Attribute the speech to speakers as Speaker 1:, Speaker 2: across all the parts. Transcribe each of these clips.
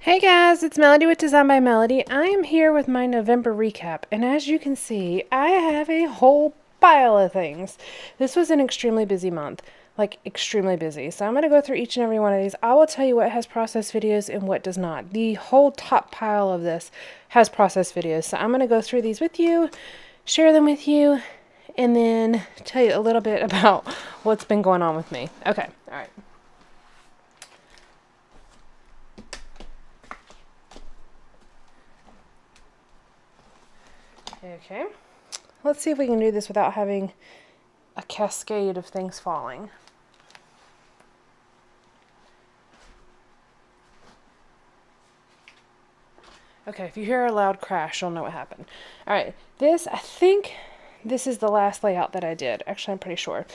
Speaker 1: Hey guys, it's Melody with Design by Melody. I am here with my November recap, and as you can see, I have a whole pile of things. This was an extremely busy month, like extremely busy. So I'm going to go through each and every one of these. I will tell you what has process videos and what does not. The whole top pile of this has process videos. So I'm going to go through these with you, share them with you, and then tell you a little bit about what's been going on with me. Okay, all right. Okay, let's see if we can do this without having a cascade of things falling. Okay, if you hear a loud crash, you'll know what happened. All right, I think this is the last layout that I did. Actually, I'm pretty sure.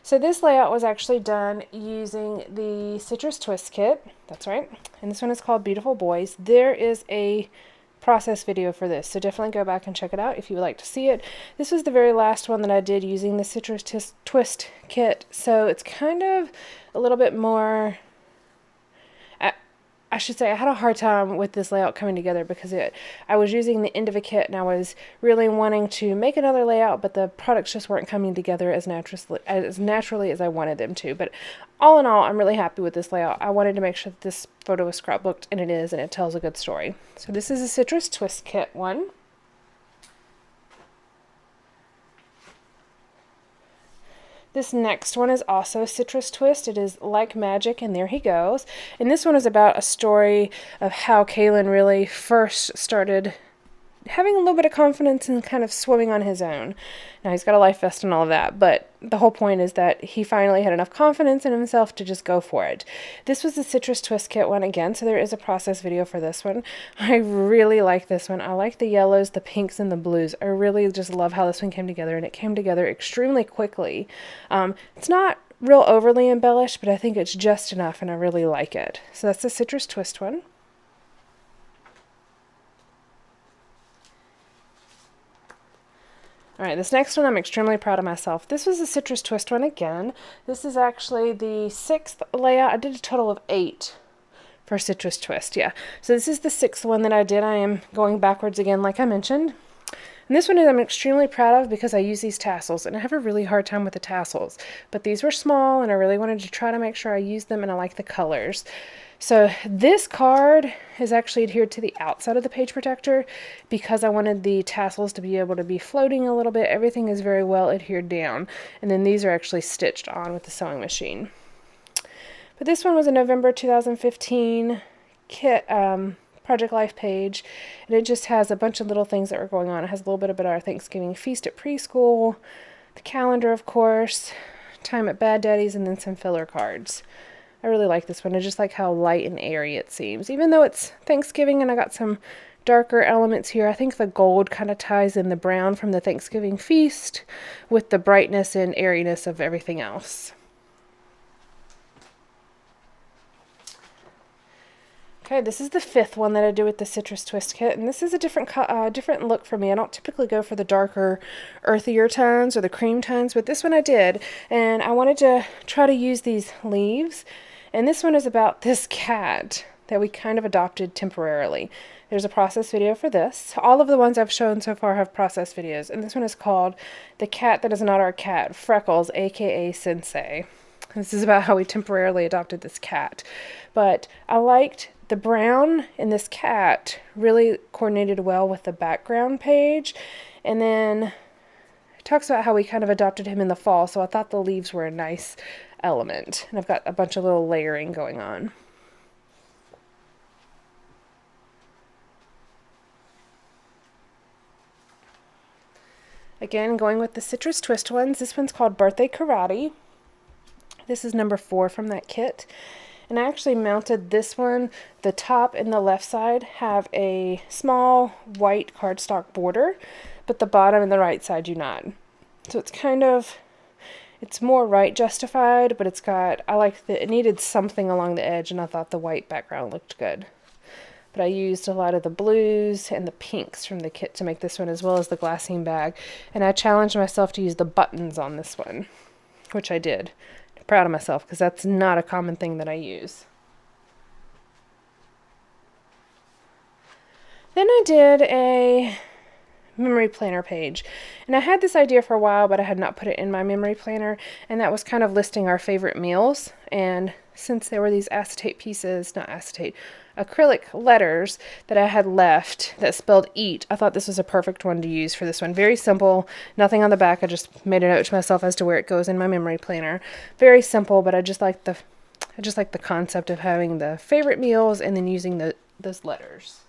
Speaker 1: So this layout was actually done using the Citrus Twist kit. That's right. And this one is called Beautiful Boys. There is a process video for this, so definitely go back and check it out if you would like to see it. This was the very last one that I did using the Citrus Twist kit, so it's kind of a little bit more, I should say I had a hard time with this layout coming together because I was using the end of a kit and I was really wanting to make another layout, but the products just weren't coming together as naturally as I wanted them to. But all in all, I'm really happy with this layout. I wanted to make sure that this photo was scrapbooked, and it is, and it tells a good story. So this is a Citrus Twist kit one. This next one is also Citrus Twist. It is Like Magic, and there he goes. And this one is about a story of how Kalen really first started having a little bit of confidence and kind of swimming on his own. Now, he's got a life vest and all of that, but the whole point is that he finally had enough confidence in himself to just go for it. This was the Citrus Twist kit one again, so there is a process video for this one. I really like this one. I like the yellows, the pinks, and the blues. I really just love how this one came together, and it came together extremely quickly. It's not real overly embellished, but I think it's just enough, and I really like it. So that's the Citrus Twist one. All right, this next one I'm extremely proud of myself. This was the Citrus Twist one again. This is actually the 6th layout. I did a total of 8 for Citrus Twist, yeah. So this is the 6th one that I did. I am going backwards again, like I mentioned. And this one I'm extremely proud of because I use these tassels, and I have a really hard time with the tassels. But these were small, and I really wanted to try to make sure I used them, and I like the colors. So this card is actually adhered to the outside of the page protector because I wanted the tassels to be able to be floating a little bit. Everything is very well adhered down. And then these are actually stitched on with the sewing machine. But this one was a November 2015 kit Project Life page, and it just has a bunch of little things that were going on. It has a little bit about our Thanksgiving feast at preschool, the calendar, of course, time at Bad Daddy's, and then some filler cards. I really like this one. I just like how light and airy it seems. Even though it's Thanksgiving and I got some darker elements here, I think the gold kind of ties in the brown from the Thanksgiving feast with the brightness and airiness of everything else. Okay, this is the 5th one that I do with the Citrus Twist kit, and this is a different look for me. I don't typically go for the darker, earthier tones or the cream tones, but this one I did, and I wanted to try to use these leaves. And this one is about this cat that we kind of adopted temporarily. There's a process video for this. All of the ones I've shown so far have process videos, and this one is called The Cat That Is Not Our Cat, Freckles, aka Sensei. This is about how we temporarily adopted this cat. But I liked the brown in this cat really coordinated well with the background page. And then it talks about how we kind of adopted him in the fall, so I thought the leaves were a nice element. And I've got a bunch of little layering going on. Again, going with the Citrus Twist ones. This one's called Birthday Karate. This is number 4 from that kit. And I actually mounted this one. The top and the left side have a small white cardstock border, but the bottom and the right side do not. So it's it's more right justified, but it needed something along the edge, and I thought the white background looked good. But I used a lot of the blues and the pinks from the kit to make this one, as well as the glassine bag. And I challenged myself to use the buttons on this one, which I did. I'm proud of myself because that's not a common thing that I use. Then I did a memory planner page, and I had this idea for a while, but I had not put it in my memory planner, and that was kind of listing our favorite meals. And since there were these acetate pieces, not acetate, acrylic letters that I had left that spelled eat, I thought this was a perfect one to use for this one. Very simple, nothing on the back. I just made a note to myself as to where it goes in my memory planner. Very simple, but I just like the concept of having the favorite meals and then using those letters.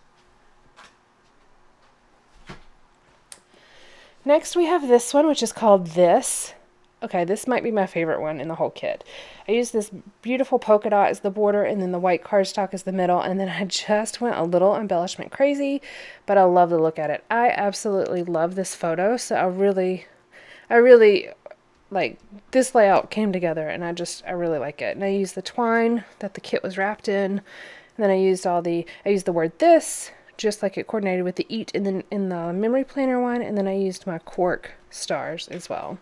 Speaker 1: Next we have this one, which is called This. Okay, this might be my favorite one in the whole kit. I used this beautiful polka dot as the border, and then the white cardstock as the middle, and then I just went a little embellishment crazy, but I love the look at it. I absolutely love this photo, so I really like this layout came together, and I really like it. And I used the twine that the kit was wrapped in, and then I used the word this, just like it coordinated with the eat in the memory planner one, and then I used my cork stars as well.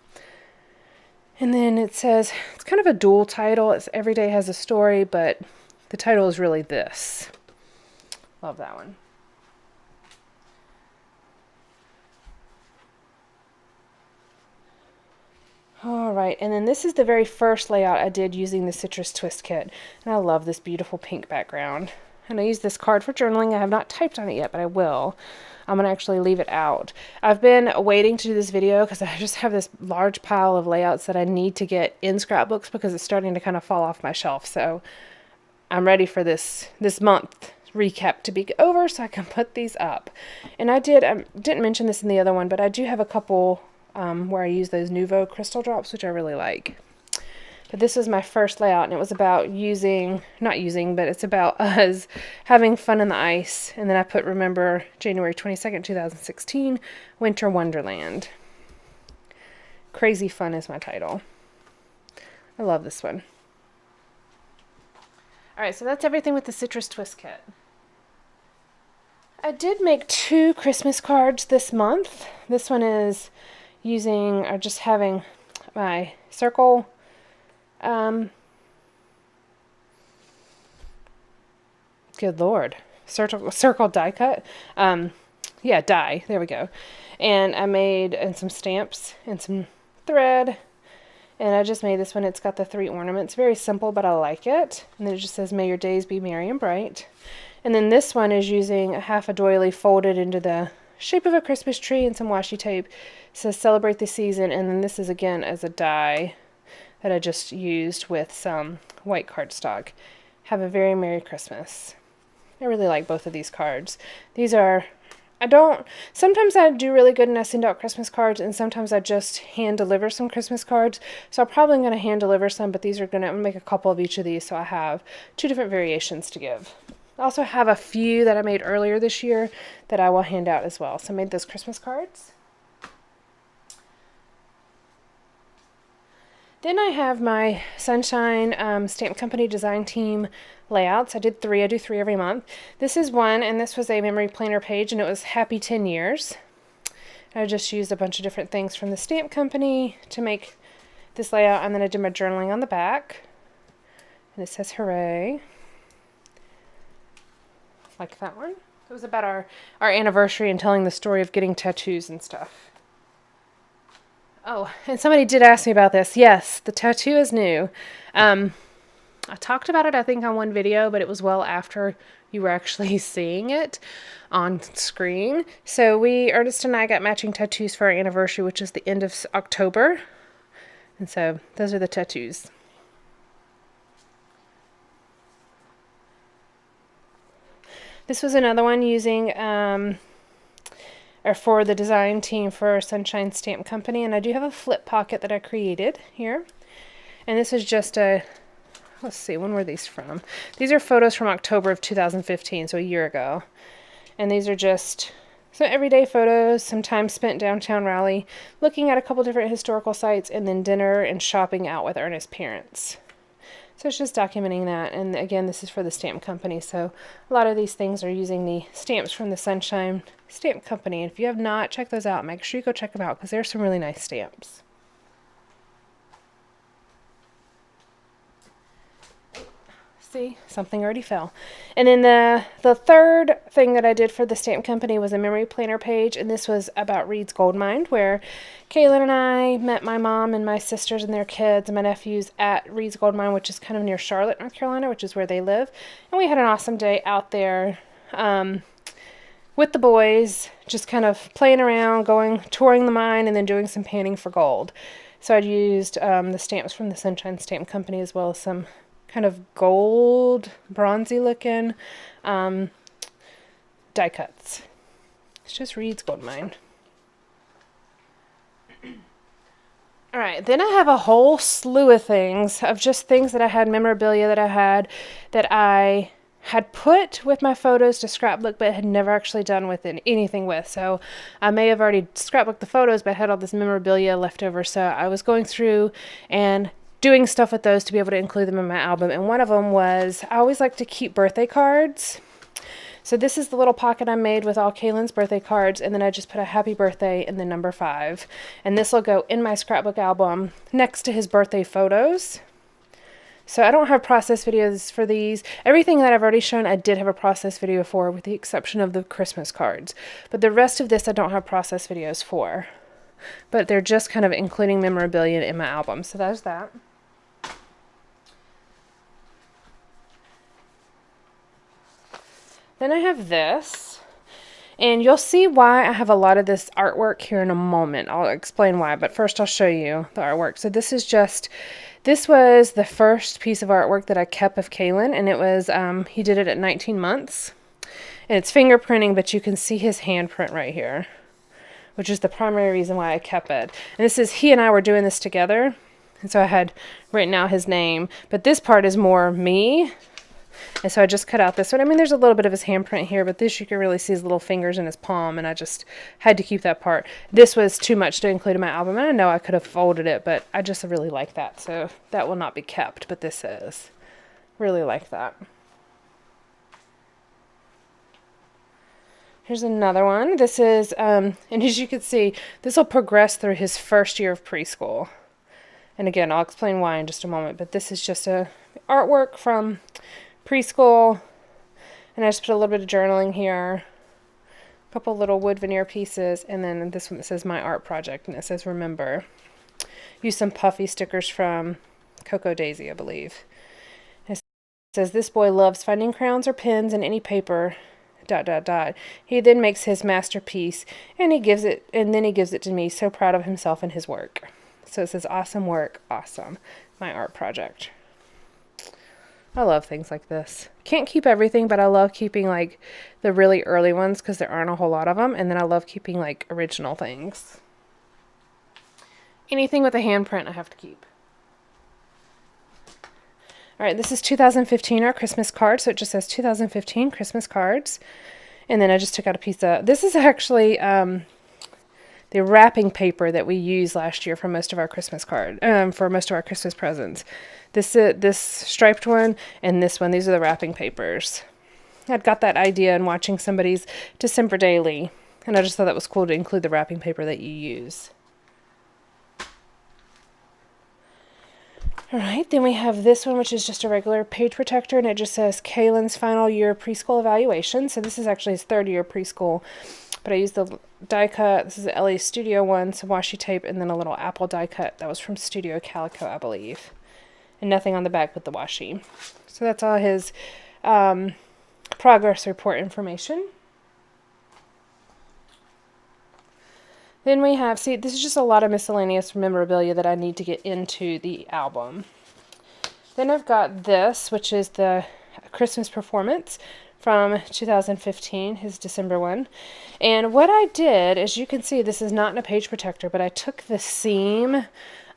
Speaker 1: And then it says, it's kind of a dual title. It's Every Day Has a Story, but the title is really This. Love that one. All right, and then this is the very first layout I did using the Citrus Twist kit, and I love this beautiful pink background. And I use this card for journaling. I have not typed on it yet, but I will. I'm going to actually leave it out. I've been waiting to do this video because I just have this large pile of layouts that I need to get in scrapbooks because it's starting to kind of fall off my shelf. So I'm ready for this month recap to be over so I can put these up. And I didn't mention this in the other one, but I do have a couple where I use those Nuvo crystal drops, which I really like. But this was my first layout, and it was about it's about us having fun in the ice. And then I put, remember, January 22nd, 2016, Winter Wonderland. Crazy Fun is my title. I love this one. Alright, so that's everything with the Citrus Twist kit. I did make 2 Christmas cards this month. This one is just having my circle good Lord, circle die cut. Yeah, die. There we go. And I made some stamps and some thread. And I just made this one. It's got the 3 ornaments. Very simple, but I like it. And then it just says, "May your days be merry and bright." And then this one is using a half a doily folded into the shape of a Christmas tree and some washi tape. It says, "Celebrate the season." And then this is again as a die that I just used with some white cardstock. Have a very Merry Christmas. I really like both of these cards. Sometimes I do really good and I send out Christmas cards, and sometimes I just hand deliver some Christmas cards. So I'm probably going to hand deliver some, but I'm going to make a couple of each of these so I have 2 different variations to give. I also have a few that I made earlier this year that I will hand out as well. So I made those Christmas cards. Then I have my Sunshine Stamp Company Design Team layouts. I do 3 every month. This is one, and this was a memory planner page, and it was Happy 10 Years. I just used a bunch of different things from the stamp company to make this layout, and then I did my journaling on the back. And it says hooray. Like that one. It was about our anniversary and telling the story of getting tattoos and stuff. Oh, and somebody did ask me about this. Yes, the tattoo is new. I talked about it, I think, on one video, but it was well after you were actually seeing it on screen. So Ernest and I got matching tattoos for our anniversary, which is the end of October. And so those are the tattoos. This was another one using for the design team for Sunshine Stamp Company, and I do have a flip pocket that I created here. And this is just let's see, when were these from? These are photos from October of 2015, so a year ago. And these are just some everyday photos, some time spent downtown Raleigh, looking at a couple different historical sites, and then dinner and shopping out with Ernest's parents. So it's just documenting that. And again, this is for the stamp company. So a lot of these things are using the stamps from the Sunshine Stamp Company. And if you have not checked those out, make sure you go check them out because there's some really nice stamps. See, something already fell. And then the third thing that I did for the stamp company was a memory planner page, and this was about Reed's Gold Mine, where Kaylin and I met my mom and my sisters and their kids and my nephews at Reed's Gold Mine, which is kind of near Charlotte, North Carolina, which is where they live. And we had an awesome day out there with the boys, just kind of playing around, touring the mine, and then doing some panning for gold. So I used the stamps from the Sunshine Stamp Company, as well as some kind of gold, bronzy looking die cuts. It's just Reed's Gold Mine. All right, then I have a whole slew of things, of just things that I had, memorabilia that I had put with my photos to scrapbook, but had never actually done with anything with. So I may have already scrapbooked the photos, but I had all this memorabilia left over. So I was going through and doing stuff with those to be able to include them in my album. And one of them was, I always like to keep birthday cards. So this is the little pocket I made with all Kaylin's birthday cards, and then I just put a happy birthday and then number 5. And this will go in my scrapbook album next to his birthday photos. So I don't have process videos for these. Everything that I've already shown, I did have a process video for, with the exception of the Christmas cards. But the rest of this I don't have process videos for. But they're just kind of including memorabilia in my album. So there's that. Then I have this, and you'll see why I have a lot of this artwork here in a moment. I'll explain why, but first I'll show you the artwork. So this was the first piece of artwork that I kept of Kaylin, and it was, he did it at 19 months. And it's fingerprinting, but you can see his handprint right here, which is the primary reason why I kept it. And this is, he and I were doing this together, and so I had written out his name, but this part is more me. And so I just cut out this one. I mean, there's a little bit of his handprint here, but this you can really see his little fingers in his palm, and I just had to keep that part. This was too much to include in my album, and I know I could have folded it, but I just really like that, so that will not be kept, but this is. Really like that. Here's another one. This is, and as you can see, this will progress through his first year of preschool. And again, I'll explain why in just a moment, but this is just a artwork from preschool, and I just put a little bit of journaling here, a couple little wood veneer pieces, and then this one that says my art project, and it says remember. Use some puffy stickers from Cocoa Daisy, I believe. It says this boy loves finding crayons or pens and any paper ... He then makes his masterpiece, and he gives it to me, so proud of himself and his work. So it says awesome work, awesome, my art project. I love things like this. Can't keep everything, but I love keeping like the really early ones because there aren't a whole lot of them. And then I love keeping like original things. Anything with a handprint I have to keep. All right, this is 2015, our Christmas card. So it just says 2015 Christmas cards. And then I just took out a piece of, this is actually the wrapping paper that we used last year for most of our Christmas for most of our Christmas presents. This striped one and this one, these are the wrapping papers. I'd got that idea in watching somebody's December Daily, and I just thought that was cool to include the wrapping paper that you use. All right, then we have this one, which is just a regular page protector, and it just says Kaylin's final year preschool evaluation. So this is actually his 3rd year preschool, but I used the die cut. This is the LA Studio one, some washi tape, and then a little apple die cut. That was from Studio Calico, I believe. And nothing on the back but the washi. So that's all his progress report information. Then we have, see, this is just a lot of miscellaneous memorabilia that I need to get into the album. Then I've got this, which is the Christmas performance from 2015, his December one. And what I did, as you can see, this is not in a page protector, but I took the seam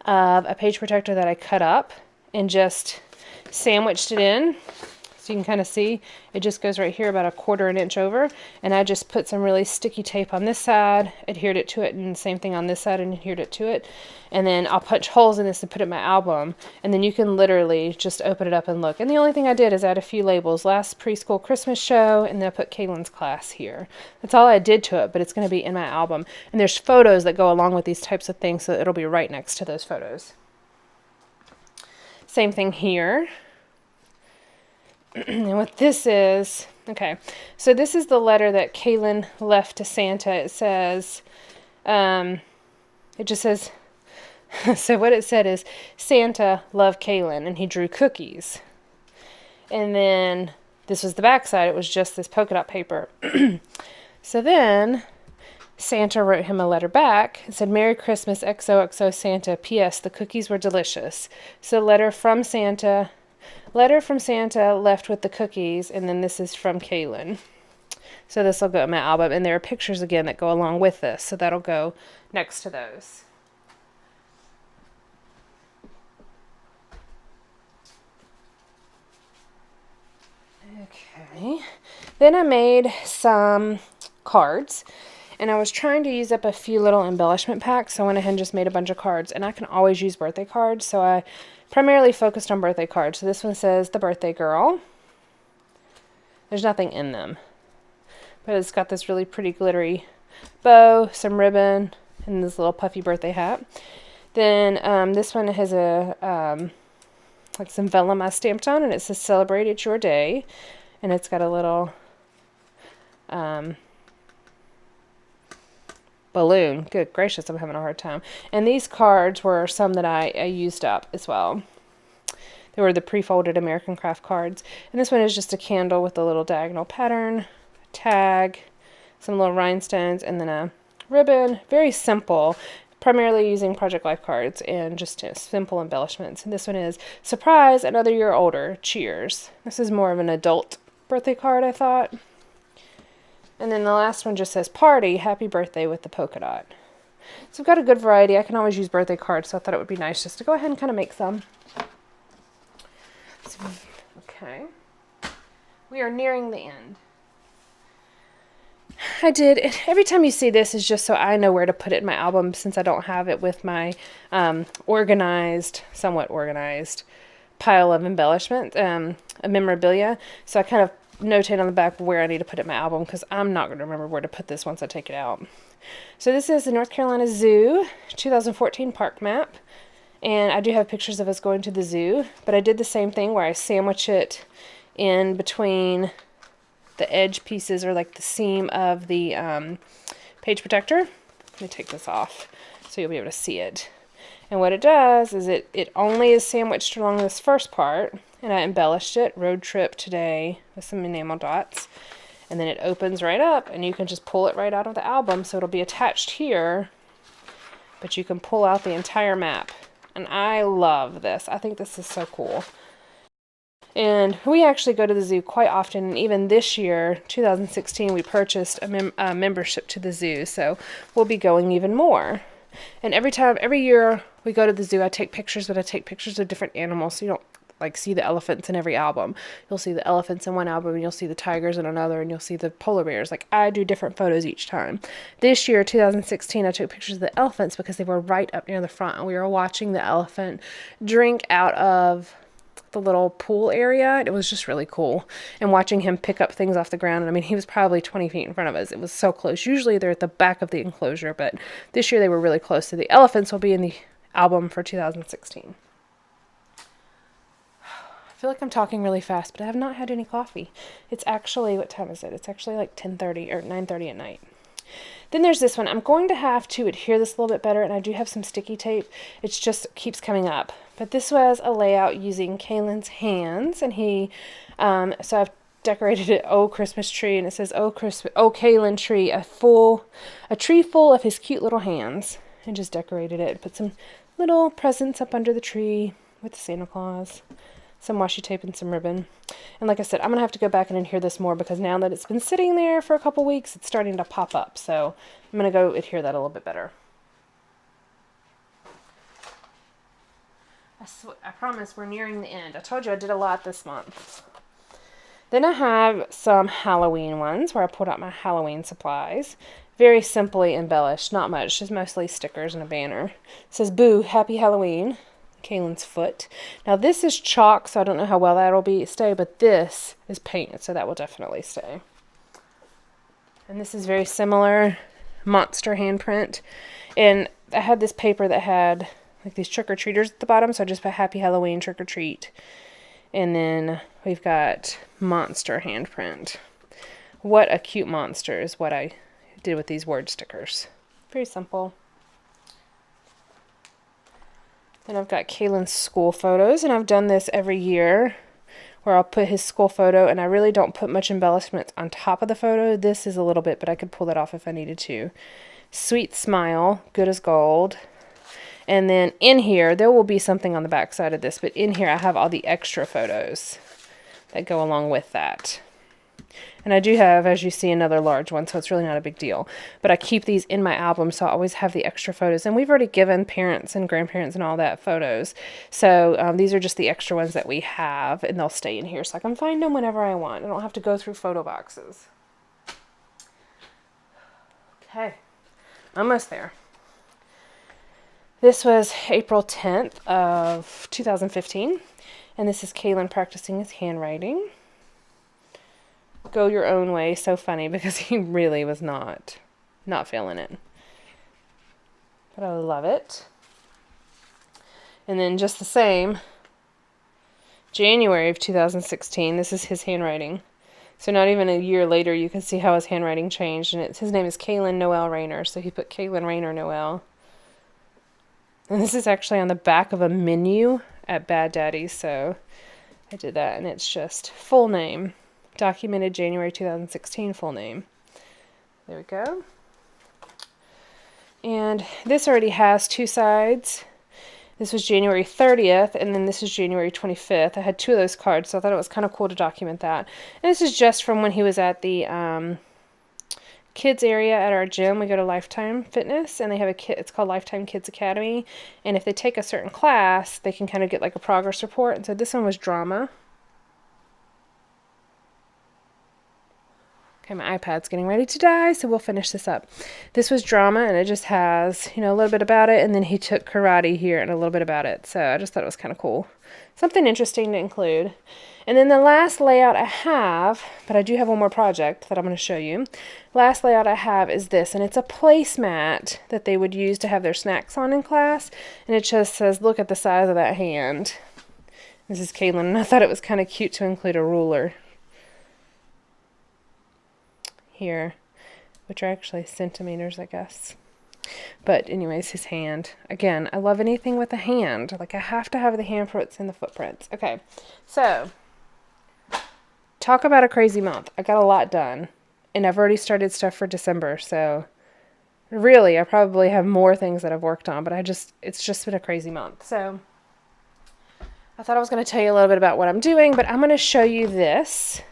Speaker 1: of a page protector that I cut up and just sandwiched it in. So you can kind of see it just goes right here about 1/4 inch over, and I just put some really sticky tape on this side, adhered it to it, and the same thing on this side and adhered it to it. And then I'll punch holes in this and put it in my album, and then you can literally just open it up and look. And the only thing I did is add a few labels: last preschool Christmas show, and then I put Kaylin's class here. That's all I did to it, but it's going to be in my album. And there's photos that go along with these types of things, so it'll be right next to those photos. Same thing here. And what this is, okay, so this is the letter that Kaylin left to Santa. It says, it just says, so what it said is, Santa loved Kaylin, and he drew cookies. And then this was the back side. It was just this polka dot paper. So then Santa wrote him a letter back. It said, Merry Christmas, XOXO Santa. P.S. The cookies were delicious. So letter from Santa left with the cookies, and then this is from Kaylin. So this will go in my album, and there are pictures again that go along with this, so that'll go next to those. Okay, then I made some cards, and I was trying to use up a few little embellishment packs, so I went ahead and just made a bunch of cards, and I can always use birthday cards, so I primarily focused on birthday cards. So this one says the birthday girl. There's nothing in them, but it's got this really pretty glittery bow, some ribbon, and this little puffy birthday hat. Then this one has a like some vellum I stamped on, and it says celebrate, it's your day, and it's got a little balloon. Good gracious, I'm having a hard time. And these cards were some that I used up as well. They were the pre-folded American Craft cards. And this one is just a candle with a little diagonal pattern, a tag, some little rhinestones, and then a ribbon. Very simple, primarily using Project Life cards and just simple embellishments. And this one is surprise, another year older, cheers. This is more of an adult birthday card, I thought. And then the last one just says party, happy birthday with the polka dot. So I've got a good variety. I can always use birthday cards, so I thought it would be nice just to go ahead and kind of make some. Okay. We are nearing the end. I did, every time you see this is just so I know where to put it in my album, since I don't have it with my somewhat organized pile of embellishment, memorabilia. So I kind of notate on the back where I need to put it in my album, because I'm not going to remember where to put this once I take it out. So this is the North Carolina Zoo 2014 park map. And I do have pictures of us going to the zoo, but I did the same thing where I sandwich it in between the edge pieces, or like the seam of the page protector. Let me take this off so you'll be able to see it. And what it does is it only is sandwiched along this first part, and I embellished it, road trip today, with some enamel dots. And then it opens right up, and you can just pull it right out of the album, so it'll be attached here, but you can pull out the entire map. And I love this. I think this is so cool. And we actually go to the zoo quite often. And even this year, 2016, we purchased a membership to the zoo. So we'll be going even more. And every year we go to the zoo, I take pictures, but I take pictures of different animals. So you don't like see the elephants in every album. You'll see the elephants in one album, and you'll see the tigers in another, and you'll see the polar bears. Like, I do different photos each time. This year, 2016, I took pictures of the elephants because they were right up near the front, and we were watching the elephant drink out of the little pool area. It was just really cool. And watching him pick up things off the ground. And I mean, he was probably 20 feet in front of us. It was so close. Usually they're at the back of the enclosure, but this year they were really close. So the elephants will be in the album for 2016. I feel like I'm talking really fast, but I have not had any coffee. It's actually, what time is it? It's actually like 10:30 or 9:30 at night. Then there's this one. I'm going to have to adhere this a little bit better, and I do have some sticky tape. It just keeps coming up. But this was a layout using Kaylin's hands, and so I've decorated it, Oh Christmas Tree, and it says, Oh Kaylin Tree, a tree full of his cute little hands, and just decorated it. Put some little presents up under the tree with Santa Claus. Some washi tape and some ribbon. And like I said, I'm going to have to go back and adhere this more, because now that it's been sitting there for a couple weeks, it's starting to pop up. So I'm going to go adhere that a little bit better. I promise we're nearing the end. I told you I did a lot this month. Then I have some Halloween ones where I pulled out my Halloween supplies. Very simply embellished, not much, just mostly stickers and a banner. It says, Boo, Happy Halloween. Kaylin's foot. Now this is chalk, so I don't know how well that'll stay, but this is painted, so that will definitely stay. And this is very similar, monster handprint. And I had this paper that had like these trick-or-treaters at the bottom, so I just put Happy Halloween trick-or-treat. And then we've got monster handprint. What a cute monster is what I did with these word stickers. Very simple. Then I've got Kaylin's school photos, and I've done this every year where I'll put his school photo, and I really don't put much embellishment on top of the photo. This is a little bit, but I could pull that off if I needed to. Sweet smile, good as gold. And then in here, there will be something on the back side of this, but in here I have all the extra photos that go along with that. And I do have, as you see, another large one, so it's really not a big deal. But I keep these in my album, so I always have the extra photos. And we've already given parents and grandparents and all that photos. So these are just the extra ones that we have, and they'll stay in here so I can find them whenever I want. I don't have to go through photo boxes. Okay, almost there. This was April 10th of 2015, and this is Kaylin practicing his handwriting. Go your own way. So funny because he really was not feeling it. But I love it. And then just the same, January of 2016, this is his handwriting. So not even a year later, you can see how his handwriting changed. And his name is Kaylin Noel Rayner, so he put Kaylin Rayner Noel. And this is actually on the back of a menu at Bad Daddy's, so I did that, and it's just full name. Documented January 2016, full name. There we go. And this already has two sides. This was January 30th, and then this is January 25th. I had two of those cards, so I thought it was kind of cool to document that. And this is just from when he was at the kids area at our gym. We go to Lifetime Fitness, and they have a kid. It's called Lifetime Kids Academy. And if they take a certain class, they can kind of get like a progress report. And so this one was drama. Okay, my iPad's getting ready to die, so we'll finish this up. This was drama, and it just has, a little bit about it, and then he took karate here and a little bit about it. So I just thought it was kind of cool. Something interesting to include. And then the last layout I have, but I do have one more project that I'm going to show you. Last layout I have is this, and it's a placemat that they would use to have their snacks on in class. And it just says, look at the size of that hand. This is Kaylin, and I thought it was kind of cute to include a ruler here, which are actually centimeters, I guess. But anyways, his hand. Again, I love anything with a hand. Like, I have to have the handprints and the footprints. Okay, so talk about a crazy month. I got a lot done, and I've already started stuff for December, so really, I probably have more things that I've worked on, but it's just been a crazy month. So I thought I was going to tell you a little bit about what I'm doing, but I'm going to show you this.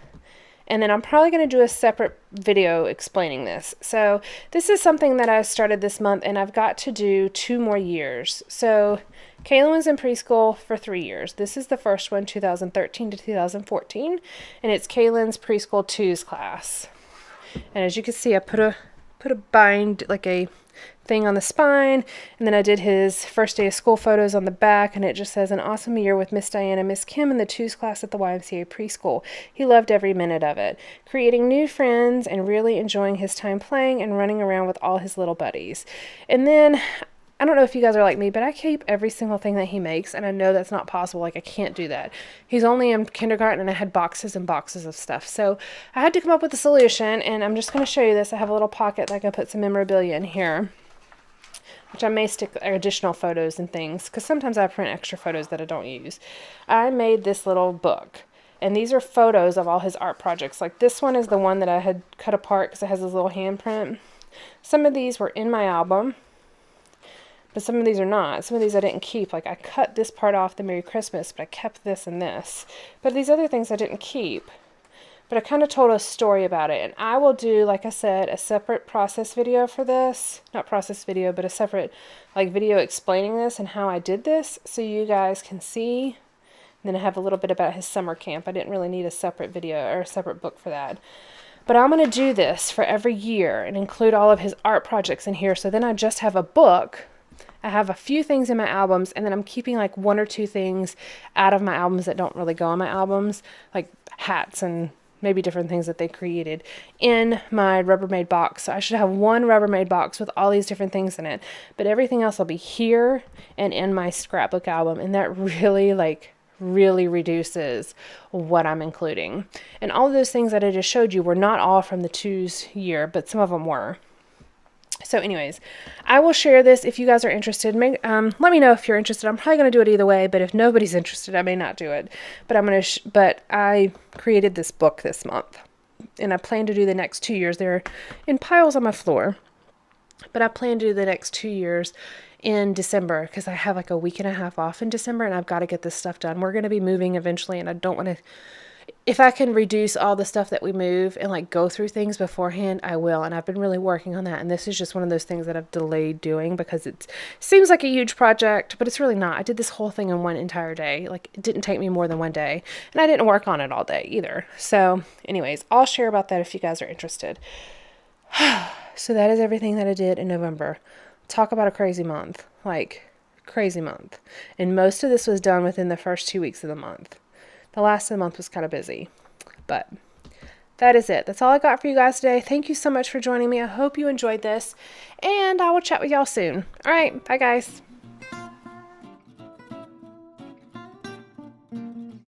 Speaker 1: And then I'm probably going to do a separate video explaining this. So this is something that I started this month, and I've got to do 2 more years. So Kaylin was in preschool for 3 years. This is the first one, 2013 to 2014, and it's Kaylin's preschool 2's class. And as you can see, I put a bind, like a thing on the spine, and then I did his first day of school photos on the back, and it just says, an awesome year with Miss Diane and Miss Kim in the 2's class at the YMCA preschool. He loved every minute of it, creating new friends and really enjoying his time playing and running around with all his little buddies. And then I don't know if you guys are like me, but I keep every single thing that he makes, and I know that's not possible. Like, I can't do that. He's only in kindergarten, and I had boxes and boxes of stuff. So I had to come up with a solution, and I'm just going to show you this. I have a little pocket that I can put some memorabilia in here, which I may stick additional photos and things, because sometimes I print extra photos that I don't use. I made this little book, and these are photos of all his art projects. Like, this one is the one that I had cut apart because it has his little handprint. Some of these were in my album, but some of these are not. Some of these I didn't keep. Like, I cut this part off, the Merry Christmas, but I kept this and this. But these other things I didn't keep. But I kind of told a story about it. And I will do, like I said, a separate process video for this. Not process video, but a separate video explaining this and how I did this, so you guys can see. And then I have a little bit about his summer camp. I didn't really need a separate video or a separate book for that. But I'm going to do this for every year and include all of his art projects in here. So then I just have a book. I have a few things in my albums, and then I'm keeping like 1 or 2 things out of my albums that don't really go on my albums, like hats and maybe different things that they created in my Rubbermaid box. So I should have one Rubbermaid box with all these different things in it, but everything else will be here and in my scrapbook album. And that really really reduces what I'm including. And all of those things that I just showed you were not all from the 2's year, but some of them were. So anyways, I will share this if you guys are interested. Let me know if you're interested. I'm probably going to do it either way, but if nobody's interested, I may not do it. But but I created this book this month, and I plan to do the next 2 years. They're in piles on my floor, but I plan to do the next 2 years in December because I have like a week and a half off in December, and I've got to get this stuff done. We're going to be moving eventually, and I don't want to. If I can reduce all the stuff that we move and like go through things beforehand, I will. And I've been really working on that. And this is just one of those things that I've delayed doing because it seems like a huge project, but it's really not. I did this whole thing in one entire day. Like it didn't take me more than one day, and I didn't work on it all day either. So anyways, I'll share about that if you guys are interested. So that is everything that I did in November. Talk about a crazy month, like crazy month. And most of this was done within the first 2 weeks of the month. The last of the month was kind of busy, but that is it. That's all I got for you guys today. Thank you so much for joining me. I hope you enjoyed this, and I will chat with y'all soon. All right. Bye, guys.